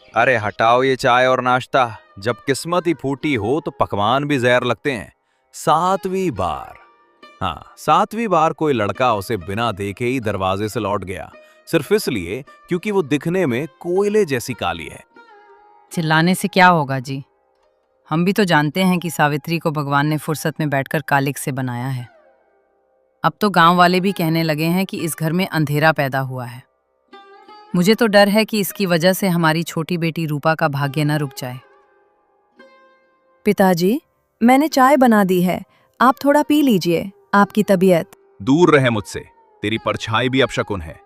अरे हटाओ ये चाय और नाश्ता। जब किस्मत ही फूटी हो तो पकवान भी जहर लगते हैं। 7वीं बार। हाँ, 7वीं बार कोई लड़का उसे बिना देखे ही दरवाजे से लौट गया, सिर्फ इसलिए क्योंकि वो दिखने में कोयले जैसी काली है। चिल्लाने से क्या होगा जी। हम भी तो जानते हैं कि सावित्री को भगवान ने फुर्सत में बैठकर कालिक से बनाया है। अब तो गांव वाले भी कहने लगे हैं कि इस घर में अंधेरा पैदा हुआ है। मुझे तो डर है कि इसकी वजह से हमारी छोटी बेटी रूपा का भाग्य न रुक जाए। पिताजी, मैंने चाय बना दी है, आप थोड़ा पी लीजिए। आपकी तबीयत। दूर रहे मुझसे। तेरी परछाई भी अपशकुन है।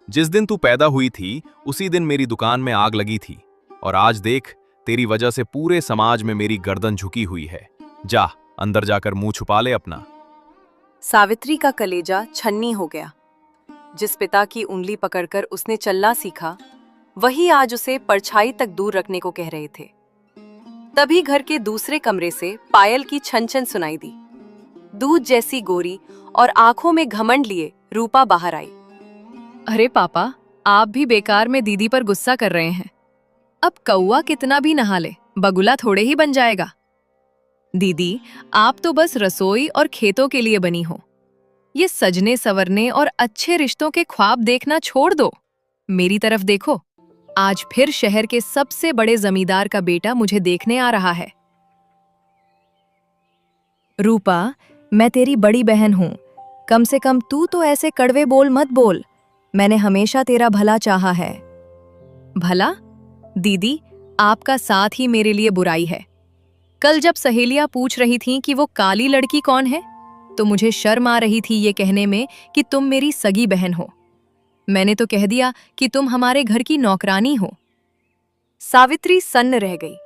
जिस दिन तू पैदा हुई थी उसी दिन मेरी दुकान में आग लगी थी, और आज देख, तेरी वजह से पूरे समाज में मेरी गर्दन झुकी हुई है। जा, अंदर जाकर मुंह छुपा ले अपना। सावित्री का कलेजा छन्नी हो गया। जिस पिता की उंगली पकड़कर उसने चलना सीखा, वही आज उसे परछाई तक दूर रखने को कह रहे थे। तभी घर के दूसरे कमरे से पायल की छन छन सुनाई दी। दूध जैसी गोरी और आंखों में घमंड लिए रूपा बाहर आई। अरे पापा, आप भी बेकार में दीदी पर गुस्सा कर रहे हैं। अब कौवा कितना भी नहा ले, बगुला थोड़े ही बन जाएगा। दीदी, आप तो बस रसोई और खेतों के लिए बनी हो। ये सजने संवरने और अच्छे रिश्तों के ख्वाब देखना छोड़ दो। मेरी तरफ देखो, आज फिर शहर के सबसे बड़े जमींदार का बेटा मुझे देखने आ रहा है। रूपा, मैं तेरी बड़ी बहन हूं। कम से कम तू तो ऐसे कड़वे बोल मत बोल। मैंने हमेशा तेरा भला चाहा है। भला? दीदी, आपका साथ ही मेरे लिए बुराई है। कल जब सहेलियां पूछ रही थीं कि वो काली लड़की कौन है, तो मुझे शर्म आ रही थी ये कहने में कि तुम मेरी सगी बहन हो। मैंने तो कह दिया कि तुम हमारे घर की नौकरानी हो। सावित्री सन्न रह गई।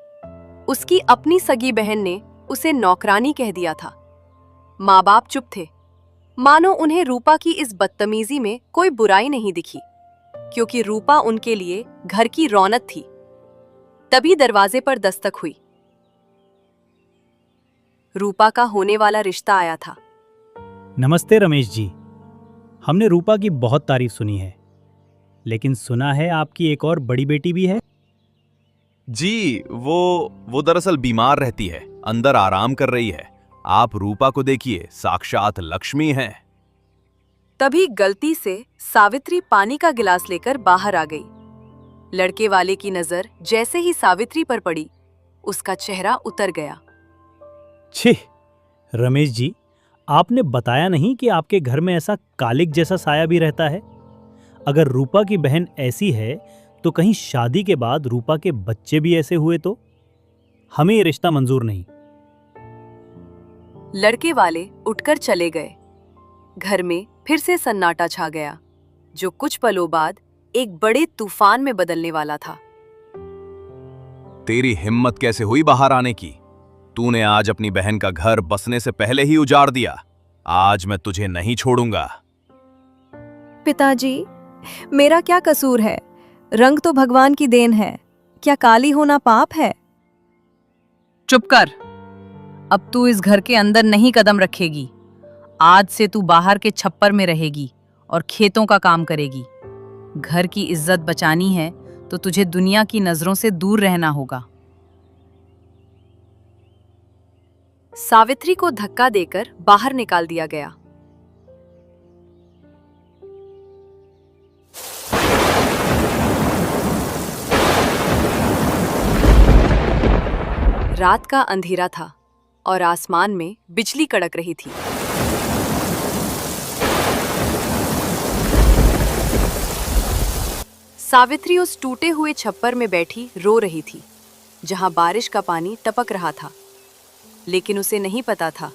उसकी अपनी सगी बहन ने उसे नौकरानी कह दिया था। माँ बाप चुप थे, मानो उन्हें रूपा की इस बदतमीजी में कोई बुराई नहीं दिखी, क्योंकि रूपा उनके लिए घर की रौनक थी। तभी दरवाजे पर दस्तक हुई। रूपा का होने वाला रिश्ता आया था। नमस्ते रमेश जी। हमने रूपा की बहुत तारीफ सुनी है, लेकिन सुना है आपकी एक और बड़ी बेटी भी है। जी, वो दरअसल बीमार रहती है, अंदर आराम कर रही है। आप रूपा को देखिए, साक्षात लक्ष्मी हैं। तभी गलती से सावित्री पानी का गिलास लेकर बाहर आ गई। लड़के वाले की नजर जैसे ही सावित्री पर पड़ी, उसका चेहरा उतर गया। छिह, रमेश जी, आपने बताया नहीं कि आपके घर में ऐसा कालिक जैसा साया भी रहता है। अगर रूपा की बहन ऐसी है तो कहीं शादी के बाद रूपा के बच्चे भी ऐसे हुए तो? हमें ये रिश्ता मंजूर नहीं। लड़के वाले उठकर चले गए। घर में फिर से सन्नाटा छा गया, जो कुछ पलों बाद एक बड़े तूफान में बदलने वाला था। तेरी हिम्मत कैसे हुई बाहर आने की? तूने आज अपनी बहन का घर बसने से पहले ही उजाड़ दिया। आज मैं तुझे नहीं छोड़ूंगा। पिताजी, मेरा क्या कसूर है? रंग तो भगवान की देन है। क्या काली होना पाप है? चुप कर। अब तू इस घर के अंदर नहीं कदम रखेगी। आज से तू बाहर के छप्पर में रहेगी और खेतों का काम करेगी। घर की इज्जत बचानी है तो तुझे दुनिया की नजरों से दूर रहना होगा। सावित्री को धक्का देकर बाहर निकाल दिया गया। रात का अंधेरा था और आसमान में बिजली कड़क रही थी। सावित्री उस टूटे हुए छप्पर में बैठी रो रही थी, जहां बारिश का पानी टपक रहा था। लेकिन उसे नहीं पता था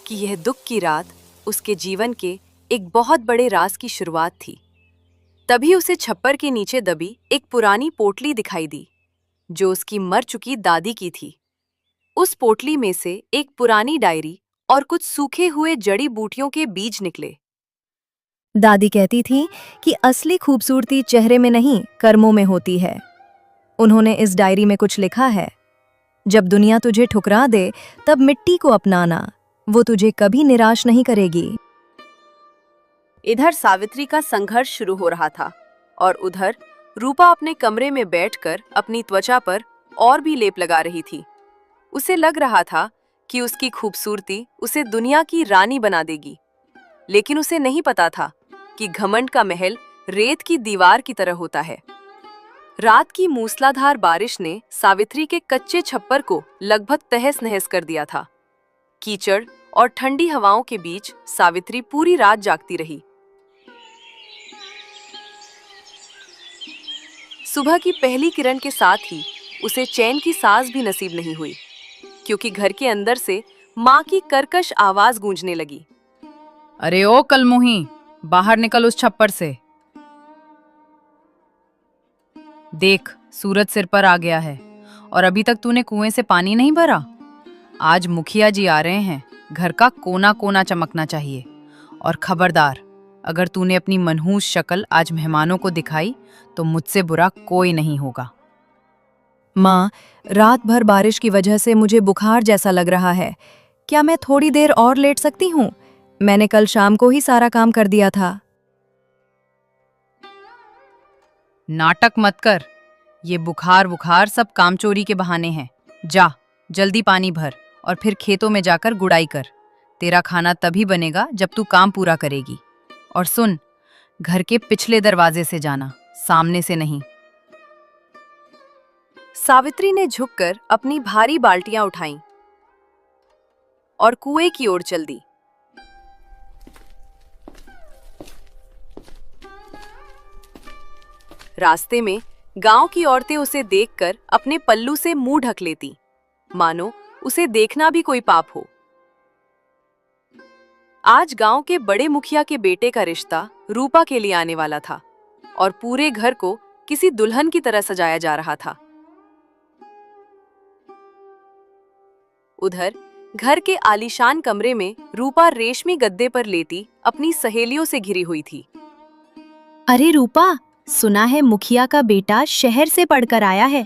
कि यह दुख की रात उसके जीवन के एक बहुत बड़े राज की शुरुआत थी। तभी उसे छप्पर के नीचे दबी एक पुरानी पोटली दिखाई दी, जो उसकी मर चुकी दादी की थी। उस पोटली में से एक पुरानी डायरी और कुछ सूखे हुए जड़ी बूटियों के बीज निकले। दादी कहती थी कि असली खूबसूरती चेहरे में नहीं, कर्मों में होती है। उन्होंने इस डायरी में कुछ लिखा है, जब दुनिया तुझे ठुकरा दे तब मिट्टी को अपनाना, वो तुझे कभी निराश नहीं करेगी। इधर सावित्री का संघर्ष शुरू हो रहा था और उधर रूपा अपने कमरे में बैठकर अपनी त्वचा पर और भी लेप लगा रही थी। उसे लग रहा था कि उसकी खूबसूरती उसे दुनिया की रानी बना देगी, लेकिन उसे नहीं पता था कि घमंड का महल रेत की दीवार की तरह होता है। रात की मूसलाधार बारिश ने सावित्री के कच्चे छप्पर को लगभग तहस नहस कर दिया था। कीचड़ और ठंडी हवाओं के बीच सावित्री पूरी रात जागती रही। सुबह की पहली किरण के साथ ही उसे चैन की सांस भी नसीब नहीं हुई, क्योंकि घर के अंदर से माँ की कर्कश आवाज गूंजने लगी। अरे ओ कलमुही, बाहर निकल उस छप्पर से। देख, सूरज सिर पर आ गया है और अभी तक तूने कुएं से पानी नहीं भरा। आज मुखिया जी आ रहे हैं, घर का कोना कोना चमकना चाहिए। और खबरदार, अगर तूने अपनी मनहूस शक्ल आज मेहमानों को दिखाई तो मुझसे बुरा कोई नहीं होगा। माँ, रात भर बारिश की वजह से मुझे बुखार जैसा लग रहा है। क्या मैं थोड़ी देर और लेट सकती हूँ? मैंने कल शाम को ही सारा काम कर दिया था। नाटक मत कर। ये बुखार सब कामचोरी के बहाने हैं। जा, जल्दी पानी भर और फिर खेतों में जाकर गुड़ाई कर। तेरा खाना तभी बनेगा जब तू काम पूरा करेगी। और सुन, घर के पिछले दरवाजे से जाना, सामने से नहीं। सावित्री ने झुककर अपनी भारी बाल्टियां उठाईं और कुएं की ओर चल दी। रास्ते में गांव की औरतें उसे देखकर अपने पल्लू से मुंह ढक लेती, मानो उसे देखना भी कोई पाप हो। आज गांव के बड़े मुखिया के बेटे का रिश्ता रूपा के लिए आने वाला था और पूरे घर को किसी दुल्हन की तरह सजाया जा रहा था। उधर घर के आलीशान कमरे में रूपा रेशमी गद्दे पर लेटी अपनी सहेलियों से घिरी हुई थी। अरे रूपा, सुना है मुखिया का बेटा शहर से पढ़कर आया है।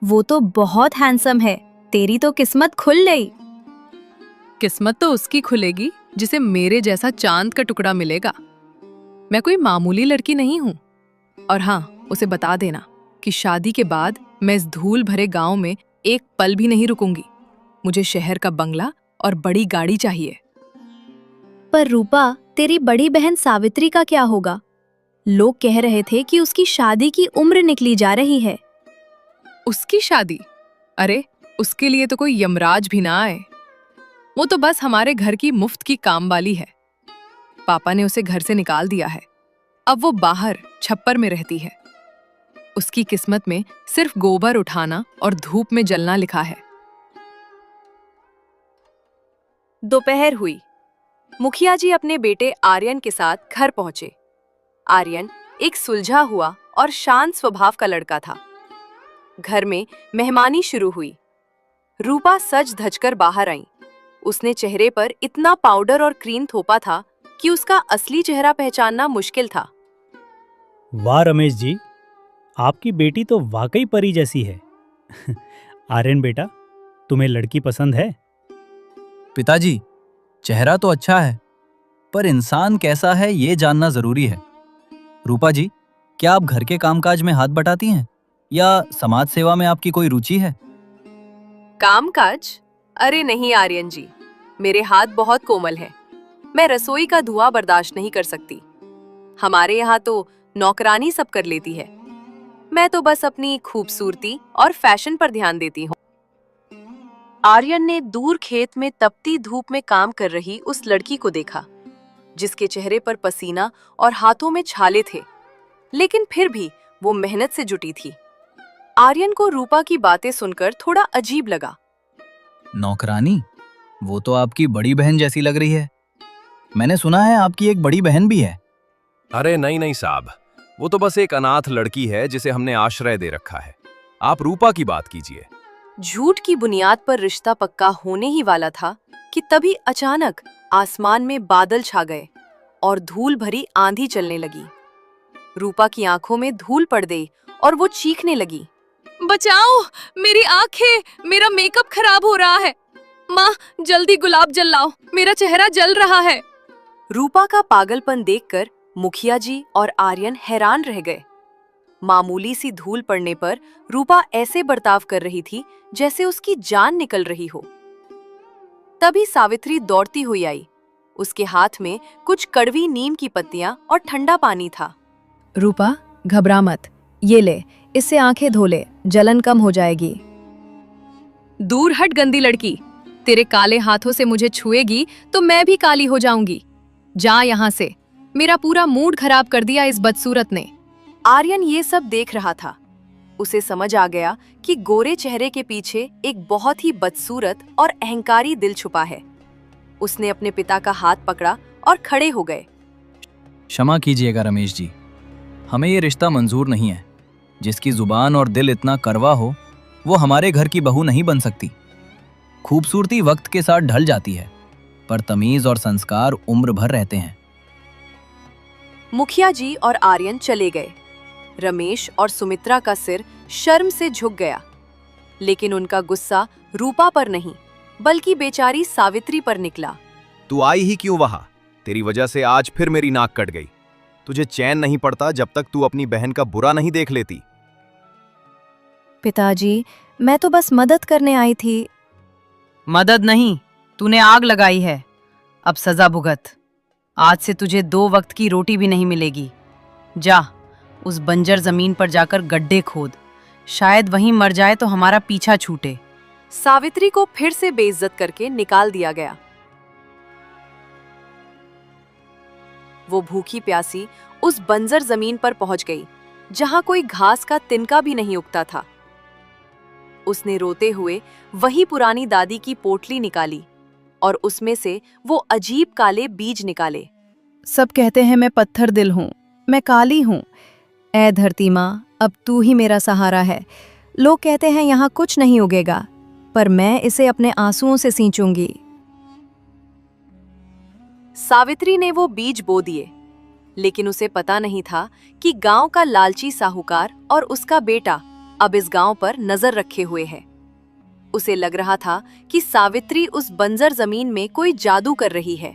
वो तो बहुत हैंडसम है। तेरी तो किस्मत खुल गई। किस्मत तो उसकी खुलेगी जिसे मेरे जैसा चांद का टुकड़ा मिलेगा। मैं कोई मामूली लड़की नहीं हूँ। और हाँ, उसे बता देना कि शादी के बाद मैं इस धूल भरे गांव में एक पल भी नहीं रुकूंगी। मुझे शहर का बंगला और बड़ी गाड़ी चाहिए। पर रूपा, तेरी बड़ी बहन सावित्री का क्या होगा? लोग कह रहे थे कि उसकी शादी की उम्र निकली जा रही है। उसकी शादी? अरे, उसके लिए तो कोई यमराज भी ना आए। वो तो बस हमारे घर की मुफ्त की कामवाली है। पापा ने उसे घर से निकाल दिया है। अब वो बाहर छप्पर में रहती है। उसकी किस्मत में सिर्फ गोबर उठाना और धूप में जलना लिखा है। दोपहर हुई। मुखिया जी अपने बेटे आर्यन के साथ घर पहुंचे। आर्यन एक सुलझा हुआ और शांत स्वभाव का लड़का था। घर में मेहमानी शुरू हुई। रूपा सज धजकर बाहर आई। उसने चेहरे पर इतना पाउडर और क्रीम थोपा था कि उसका असली चेहरा पहचानना मुश्किल था। वाह रमेश जी, आपकी बेटी तो वाकई परी जैसी है। आर्यन बेटा, तुम्हें लड़की पसंद है? पिताजी, चेहरा तो अच्छा है, पर इंसान कैसा है ये जानना जरूरी है। रूपा जी, क्या आप घर के कामकाज में हाथ बटाती हैं या समाज सेवा में आपकी कोई रुचि है? कामकाज? अरे नहीं आर्यन जी, मेरे हाथ बहुत कोमल हैं। मैं रसोई का धुआं बर्दाश्त नहीं कर सकती। हमारे यहाँ तो नौकरानी सब कर लेती है। मैं तो बस अपनी खूबसूरती और फैशन पर ध्यान देती हूँ। आर्यन ने दूर खेत में तपती धूप में काम कर रही उस लड़की को देखा, जिसके चेहरे पर पसीना और हाथों में छाले थे, लेकिन फिर भी वो मेहनत से जुटी थी। आर्यन को रूपा की बातें सुनकर थोड़ा अजीब लगा। नौकरानी? वो तो आपकी बड़ी बहन जैसी लग रही है। मैंने सुना है आपकी एक बड़ी बहन भी है। अरे नहीं नहीं साहब, वो तो बस एक अनाथ लड़की है जिसे हमने आश्रय दे रखा है। आप रूपा की बात कीजिए। झूठ की बुनियाद पर रिश्ता पक्का होने ही वाला था कि तभी अचानक आसमान में बादल छा गए और धूल भरी आंधी चलने लगी। रूपा की आंखों में धूल पड़ गई और वो चीखने लगी, बचाओ, मेरी आंखें, मेरा मेकअप खराब हो रहा है। माँ, जल्दी गुलाब जल लाओ, मेरा चेहरा जल रहा है। रूपा का पागलपन देखकर मुखिया जी और आर्यन हैरान रह गए। मामूली सी धूल पड़ने पर रूपा ऐसे बर्ताव कर रही थी जैसे उसकी जान निकल रही हो। तभी सावित्री दौड़ती हुई आई। उसके हाथ में कुछ कड़वी नीम की पत्तियां और ठंडा पानी था। रूपा, घबरा मत, ये ले, इससे आंखें धो ले, जलन कम हो जाएगी। दूर हट गंदी लड़की, तेरे काले हाथों से मुझे छुएगी तो मैं भी काली हो जाऊंगी। जा यहाँ से, मेरा पूरा मूड खराब कर दिया इस बदसूरत ने। आर्यन ये सब देख रहा था। उसे समझ आ गया कि गोरे चेहरे के पीछे एक बहुत ही बदसूरत और अहंकारी दिल छुपा है। उसने अपने पिता का हाथ पकड़ा और खड़े हो गए। क्षमा कीजिएगा रमेश जी, हमें ये रिश्ता मंजूर नहीं है। जिसकी जुबान और दिल इतना कड़वा हो वो हमारे घर की बहू नहीं बन सकती। खूबसूरती वक्त के साथ ढल जाती है, पर तमीज और संस्कार उम्र भर रहते हैं। मुखिया जी और आर्यन चले गए। रमेश और सुमित्रा का सिर शर्म से झुक गया, लेकिन उनका गुस्सा रूपा पर नहीं बल्कि बेचारी सावित्री पर निकला। तू आई ही क्यों वहां? तेरी वजह से आज फिर मेरी नाक कट गई। तुझे चैन नहीं पड़ता जब तक तू अपनी बहन का बुरा नहीं देख लेती। पिताजी, मैं तो बस मदद करने आई थी। मदद नहीं, तूने आग लगाई है। अब सजा भुगत। आज से तुझे 2 वक्त की रोटी भी नहीं मिलेगी। जा, उस बंजर जमीन पर जाकर गड्ढे खोद, शायद वहीं मर जाए तो हमारा पीछा छूटे। सावित्री को फिर से बेइज्जत करके निकाल दिया गया। वो भूखी प्यासी उस बंजर जमीन पर पहुंच गई जहां कोई घास का तिनका भी नहीं उगता था। उसने रोते हुए वही पुरानी दादी की पोटली निकाली और उसमें से वो अजीब काले बीज निकाले। सब कहते हैं मैं पत्थर दिल हूँ, मैं काली हूँ। ऐ धरती माँ, अब तू ही मेरा सहारा है। लोग कहते हैं यहाँ कुछ नहीं उगेगा, पर मैं इसे अपने आंसुओं से सींचूंगी। सावित्री ने वो बीज बो दिए, लेकिन उसे पता नहीं था कि गांव का लालची साहूकार और उसका बेटा अब इस गांव पर नजर रखे हुए है। उसे लग रहा था कि सावित्री उस बंजर जमीन में कोई जादू कर रही है।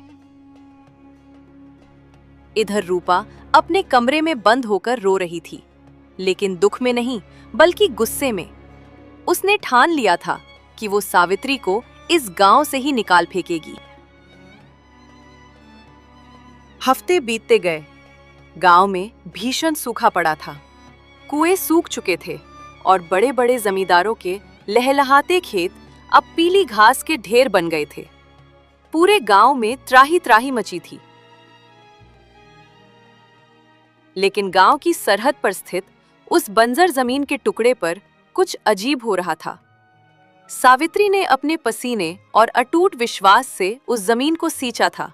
इधर रूपा अपने कमरे में बंद होकर रो रही थी, लेकिन दुख में नहीं बल्कि गुस्से में। उसने ठान लिया था कि वो सावित्री को इस गांव से ही निकाल फेंकेगी। हफ्ते बीतते गए। गांव में भीषण सूखा पड़ा था। कुएं सूख चुके थे और बड़े बड़े जमींदारों के लहलहाते खेत अब पीली घास के ढेर बन गए थे। पूरे गांव में त्राही त्राही मची थी। लेकिन गांव की सरहद पर स्थित उस बंजर जमीन के टुकड़े पर कुछ अजीब हो रहा था। सावित्री ने अपने पसीने और अटूट विश्वास से उस जमीन को सींचा था।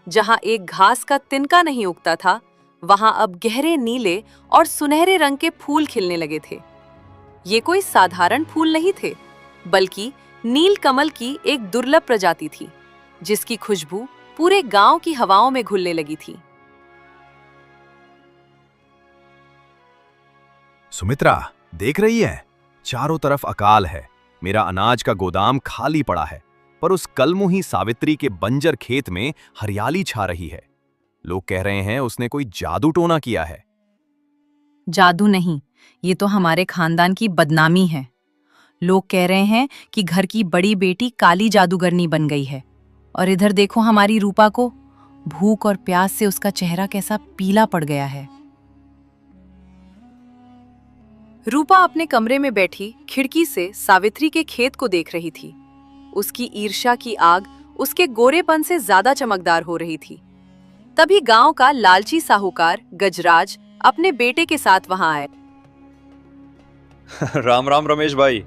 जहां एक घास का तिनका नहीं उगता था, वहां अब गहरे नीले और सुनहरे रंग के फूल खिलने लगे थे। ये कोई साधारण फूल नहीं थे, बल्कि नील कमल की एक दुर्लभ प्रजाति थी, जिसकी खुशबू पूरे गांव की हवाओं में घुलने लगी थी। सुमित्रा, देख रही है? चारों तरफ अकाल है। मेरा अनाज का गोदाम खाली पड़ा है, पर उस कलमुही सावित्री के बंजर खेत में हरियाली छा रही है। लोग कह रहे हैं उसने कोई जादू टोना किया है। जादू नहीं, ये तो हमारे खानदान की बदनामी है। लोग कह रहे हैं कि घर की बड़ी बेटी काली जादूगरनी बन गई है। और इधर देखो हमारी रूपा को, भूख और प्यास से उसका चेहरा कैसा पीला पड़ गया है। रूपा अपने कमरे में बैठी खिड़की से सावित्री के खेत को देख रही थी। उसकी ईर्ष्या की आग उसके गोरेपन से ज्यादा चमकदार हो रही थी। तभी गांव का लालची साहूकार गजराज अपने बेटे के साथ वहां आए। राम राम रमेश भाई,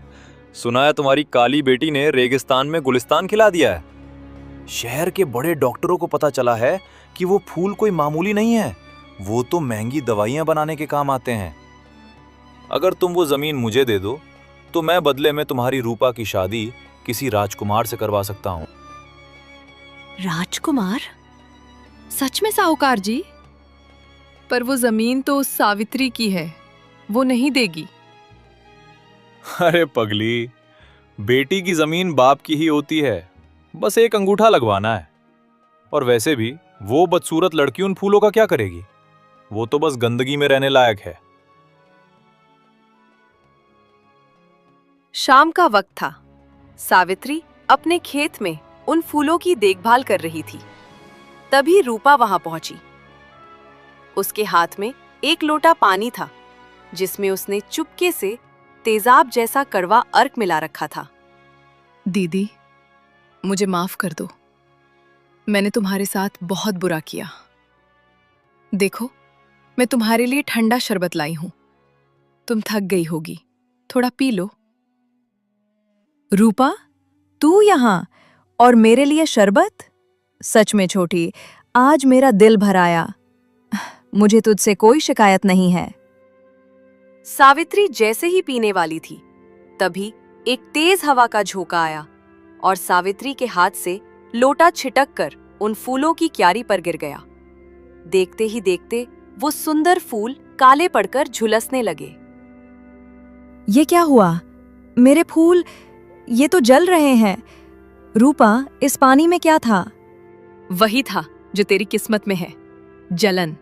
सुना है तुम्हारी काली बेटी ने रेगिस्तान में गुलिस्तान खिला दिया है। शहर के बड़े डॉक्टरों को पता चला है कि वो फूल कोई मामूली नहीं है, वो तो महंगी दवाइयां बनाने के काम आते हैं। अगर तुम वो जमीन मुझे दे दो तो मैं बदले में तुम्हारी रूपा की शादी किसी राजकुमार से करवा सकता हूँ। राजकुमार? सच में साहूकार जी? पर वो जमीन तो उस सावित्री की है, वो नहीं देगी। अरे पगली, बेटी की जमीन बाप की ही होती है, बस एक अंगूठा लगवाना है। और वैसे भी वो बदसूरत लड़की उन फूलों का क्या करेगी? वो तो बस गंदगी में रहने लायक है। शाम का वक्त था। सावित्री अपने खेत में उन फूलों की देखभाल कर रही थी। तभी रूपा वहां पहुंची। उसके हाथ में एक लोटा पानी था, जिसमें उसने चुपके से तेजाब जैसा कड़वा अर्क मिला रखा था। दीदी, मुझे माफ कर दो। मैंने तुम्हारे साथ बहुत बुरा किया। देखो, मैं तुम्हारे लिए ठंडा शरबत लाई हूं। तुम थक गई होगी, थोड़ा पी लो। रूपा, तू यहाँ और मेरे लिए शरबत? सच में छोटी, आज मेरा दिल भर आया। मुझे तुझसे कोई शिकायत नहीं है। सावित्री जैसे ही पीने वाली थी, तभी एक तेज हवा का झोंका आया और सावित्री के हाथ से लोटा छिटक कर उन फूलों की क्यारी पर गिर गया। देखते ही देखते वो सुंदर फूल काले पड़कर झुलसने लगे। ये क्या हुआ? मेरे फूल, ये तो जल रहे हैं। रूपा, इस पानी में क्या था? वही था जो तेरी किस्मत में है, जलन।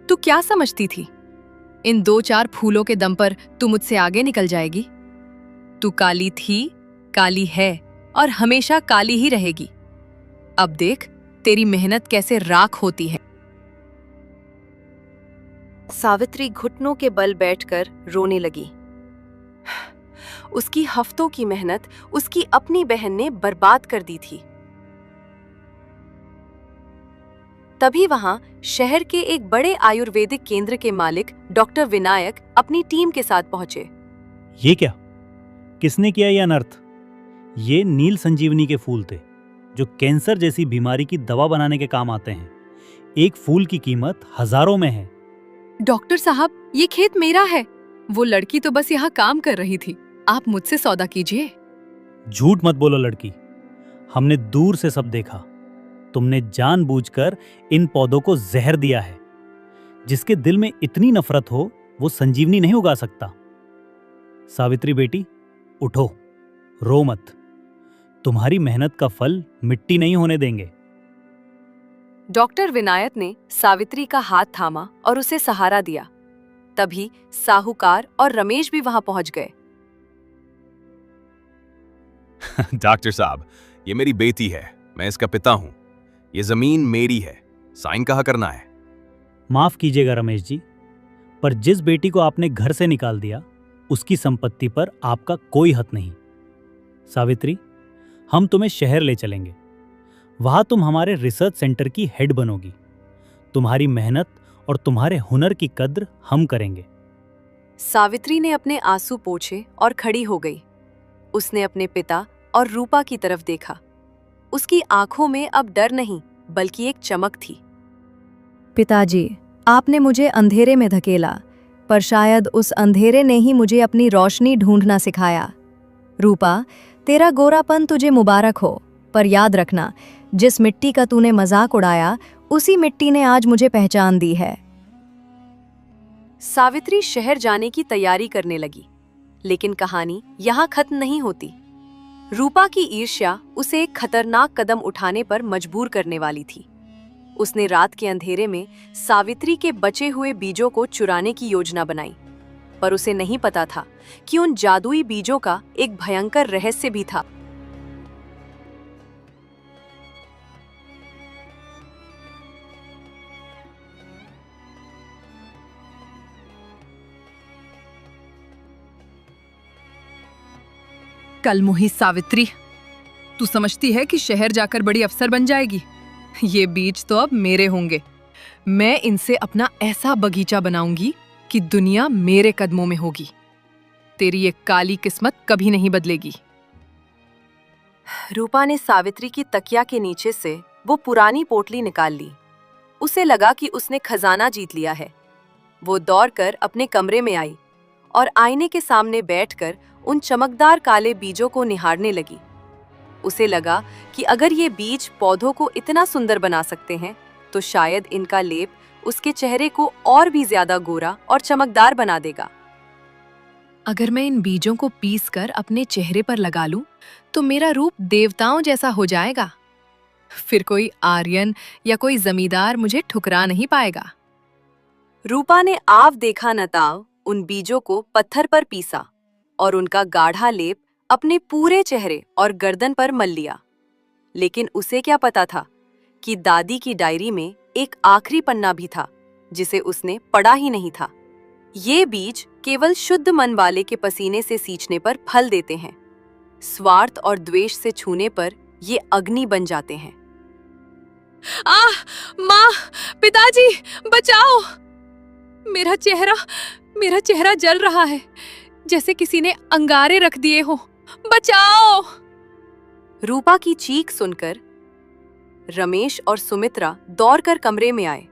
तू क्या समझती थी? इन 2-4 फूलों के दम पर तू मुझसे आगे निकल जाएगी? तू काली थी, काली है और हमेशा काली ही रहेगी। अब देख तेरी मेहनत कैसे राख होती है। सावित्री घुटनों के बल बैठकर रोने लगी। उसकी हफ्तों की मेहनत उसकी अपनी बहन ने बर्बाद कर दी थी। तभी वहां शहर के एक बड़े आयुर्वेदिक केंद्र के मालिक डॉक्टर विनायक अपनी टीम के साथ पहुंचे। ये क्या? किसने किया ये अनर्थ? ये नील संजीवनी के फूल थे, जो कैंसर जैसी बीमारी की दवा बनाने के काम आते हैं। एक फूल की कीमत हजारों में है। डॉक्टर साहब, ये खेत मेरा है। वो लड़की तो बस यहाँ काम कर रही थी। आप मुझसे सौदा कीजिए। झूठ मत बोलो लड़की, हमने दूर से सब देखा। तुमने जानबूझकर इन पौधों को जहर दिया है। जिसके दिल में इतनी नफरत हो, वो संजीवनी नहीं उगा सकता। सावित्री बेटी, उठो, रो मत। तुम्हारी मेहनत का फल मिट्टी नहीं होने देंगे। डॉक्टर विनायक ने सावित्री का हाथ थामा और उसे सहारा दिया। तभी साहूकार और रमेश भी वहां पहुंच गए। डॉक्टर साहब, ये मेरी बेटी है, मैं इसका पिता हूं। ये जमीन मेरी है, साइन कहाँ करना है? माफ कीजिएगा रमेश जी, पर जिस बेटी को आपने घर से निकाल दिया, उसकी संपत्ति पर आपका कोई हक नहीं। सावित्री, हम तुम्हें शहर ले चलेंगे। वहां तुम हमारे रिसर्च सेंटर की हेड बनोगी। तुम्हारी मेहनत और तुम्हारे हुनर की कद्र हम करेंगे। सावित्री ने अपने आंसू पोंछे और खड़ी हो गई। उसने अपने पिता और रूपा की तरफ देखा। उसकी आंखों में अब डर नहीं, बल्कि एक चमक थी। पिताजी, आपने मुझे अंधेरे में धकेला, पर शायद उस अंधेरे ने ही मुझे अपनी रोशनी ढूंढना सिखाया। रूपा, तेरा गोरापन तुझे मुबारक हो, पर याद रखना, जिस मिट्टी का तूने मजाक उड़ाया, उसी मिट्टी ने आज मुझे पहचान दी है। सावित्री शहर जाने की तैयारी करने लगी, लेकिन कहानी यहाँ खत्म नहीं होती। रूपा की ईर्ष्या उसे एक खतरनाक कदम उठाने पर मजबूर करने वाली थी। उसने रात के अंधेरे में सावित्री के बचे हुए बीजों को चुराने की योजना बनाई, पर उसे नहीं पता था कि उन जादुई बीजों का एक भयंकर रहस्य भी था। कलमुही सावित्री, तू समझती है कि शहर जाकर बड़ी अफसर बन जाएगी? ये बीज तो अब मेरे होंगे। मैं इनसे अपना ऐसा बगीचा बनाऊंगी कि दुनिया मेरे कदमों में होगी। तेरी ये काली किस्मत कभी नहीं बदलेगी। रूपा ने सावित्री की तकिया के नीचे से वो पुरानी पोटली निकाल ली। उसे लगा कि उसने खजाना जीत लिया है। वो दौड़कर अपने कमरे में आई और आईने के सामने बैठकर उन चमकदार काले बीजों को निहारने लगी। उसे लगा कि अगर ये बीज पौधों को इतना सुंदर बना सकते हैं, तो शायद इनका लेप उसके चेहरे को और भी ज्यादा गोरा और चमकदार बना देगा। अगर मैं इन बीजों को पीसकर अपने चेहरे पर लगा लूं, तो मेरा रूप देवताओं जैसा हो जाएगा। फिर कोई आर्यन या कोई जमींदार मुझे ठुकरा नहीं पाएगा। रूपा ने आव देखा न ताव उन बीजों को पत्थर पर पीसा और उनका गाढ़ा लेप अपने पूरे चेहरे और गर्दन पर मल लिया। लेकिन उसे क्या पता था कि दादी की डायरी में एक आखिरी पन्ना भी था जिसे उसने पढ़ा ही नहीं था। ये बीज केवल शुद्ध मन वाले के पसीने से सींचने पर फल देते हैं। स्वार्थ और द्वेष से छूने पर ये अग्नि बन जाते हैं। माँ, पिताजी, बचाओ! मेरा चेहरा जल रहा है, जैसे किसी ने अंगारे रख दिए हो। बचाओ! रूपा की चीख सुनकर रमेश और सुमित्रा दौड़कर कमरे में आए।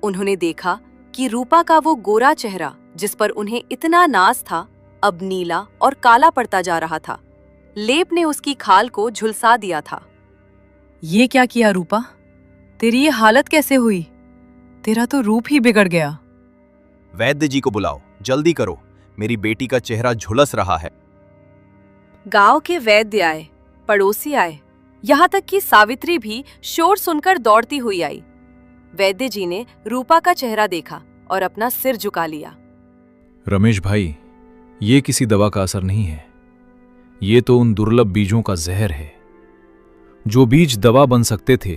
उन्होंने देखा कि रूपा का वो गोरा चेहरा जिस पर उन्हें इतना नाज था, अब नीला और काला पड़ता जा रहा था। लेप ने उसकी खाल को झुलसा दिया था। ये क्या किया रूपा? तेरी ये हालत कैसे हुई? तेरा तो रूप ही बिगड़ गया। वैद्य जी को बुलाओ, जल्दी करो, मेरी बेटी का चेहरा झुलस रहा है। गांव के वैद्य आए, पड़ोसी आए, यहाँ तक कि सावित्री भी शोर सुनकर दौड़ती हुई आई। वैद्य जी ने रूपा का चेहरा देखा और अपना सिर झुका लिया। रमेश भाई, ये किसी दवा का असर नहीं है, ये तो उन दुर्लभ बीजों का जहर है। जो बीज दवा बन सकते थे,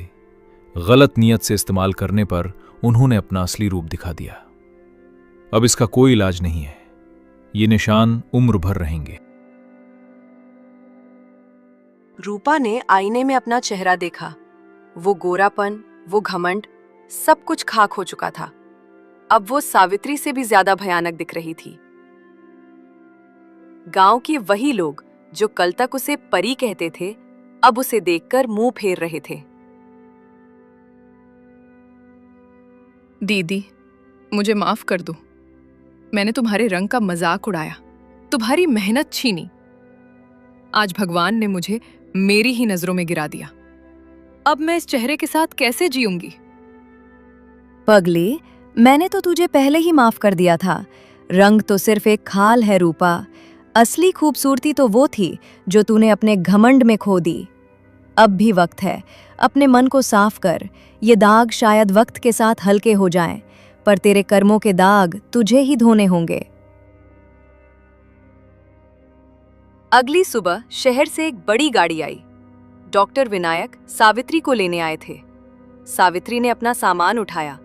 गलत नियत से इस्तेमाल करने पर उन्होंने अपना असली रूप दिखा दिया। अब इसका कोई इलाज नहीं है, ये निशान उम्र भर रहेंगे। रूपा ने आईने में अपना चेहरा देखा। वो गोरापन, वो घमंड, सब कुछ खाक हो चुका था। अब वो सावित्री से भी ज्यादा भयानक दिख रही थी। गांव के वही लोग जो कल तक उसे परी कहते थे, अब उसे देखकर मुंह फेर रहे थे। दीदी, मुझे माफ कर दो। मैंने तुम्हारे रंग का मजाक उड़ाया, तुम्हारी मेहनत छीनी। आज भगवान ने मुझे मेरी ही नजरों में गिरा दिया। अब मैं इस चेहरे के साथ कैसे जीऊंगी? पगली, मैंने तो तुझे पहले ही माफ कर दिया था। रंग तो सिर्फ एक खाल है रूपा। असली खूबसूरती तो वो थी जो तूने अपने घमंड में खो दी। अब भी वक्त है, अपने मन को साफ कर। ये दाग शायद वक्त के साथ हल्के हो जाएं, पर तेरे कर्मों के दाग तुझे ही धोने होंगे। अगली सुबह शहर से एक बड़ी गाड़ी आई। डॉक्टर विनायक सावित्री को लेने आए थे। सावित्री ने अपना सामान उठाया,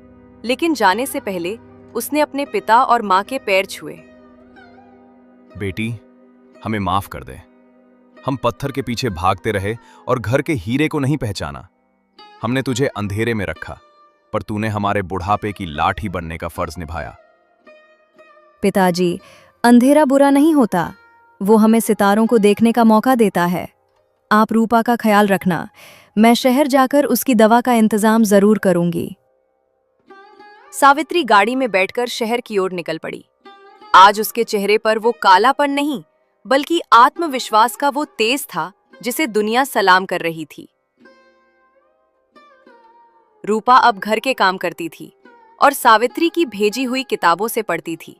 लेकिन जाने से पहले उसने अपने पिता और मां के पैर छुए। बेटी, हमें माफ कर दे। हम पत्थर के पीछे भागते रहे और घर के हीरे को नहीं पहचाना। हमने तुझे अंधेरे में रखा, पर तूने हमारे बुढ़ापे की लाठी बनने का फर्ज निभाया। पिताजी, अंधेरा बुरा नहीं होता, वो हमें सितारों को देखने का मौका देता है। आप रूपा का ख्याल रखना, मैं शहर जाकर उसकी दवा का इंतजाम जरूर करूंगी। सावित्री गाड़ी में बैठकर शहर की ओर निकल पड़ी। आज उसके चेहरे पर वो कालापन नहीं, बल्कि आत्मविश्वास का वो तेज था जिसे दुनिया सलाम कर रही थी। रूपा अब घर के काम करती थी और सावित्री की भेजी हुई किताबों से पढ़ती थी।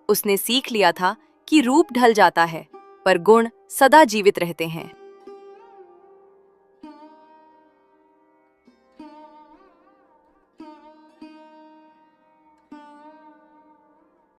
उसने सीख लिया था कि रूप ढल जाता है, पर गुण सदा जीवित रहते हैं।